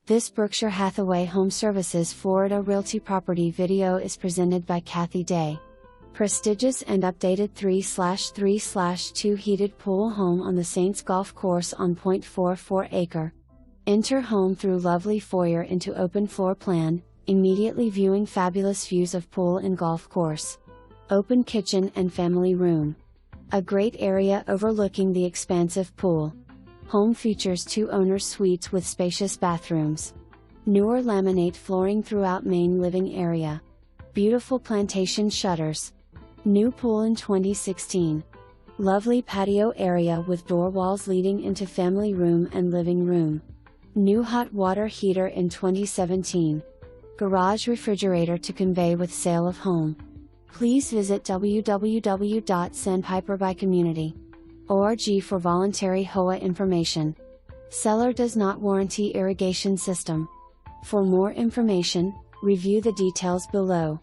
This Berkshire Hathaway HomeServices Florida Realty property video is presented by Cathy Day. Prestigious and updated 3/3/2 heated pool home on the Saints Golf Course on 0.44 acre. Enter home through lovely foyer into open floor plan, immediately viewing fabulous views of pool and golf course. Open kitchen and family room. A great area overlooking the expansive pool. Home features 2 owner's suites with spacious bathrooms. Newer laminate flooring throughout main living area. Beautiful plantation shutters. New pool in 2016. Lovely patio area with door walls leading into family room and living room. New hot water heater in 2017. Garage refrigerator to convey with sale of home. Please visit www.sandpiperbycommunity.org for voluntary HOA information. Seller does not warranty irrigation system. For more information, review the details below.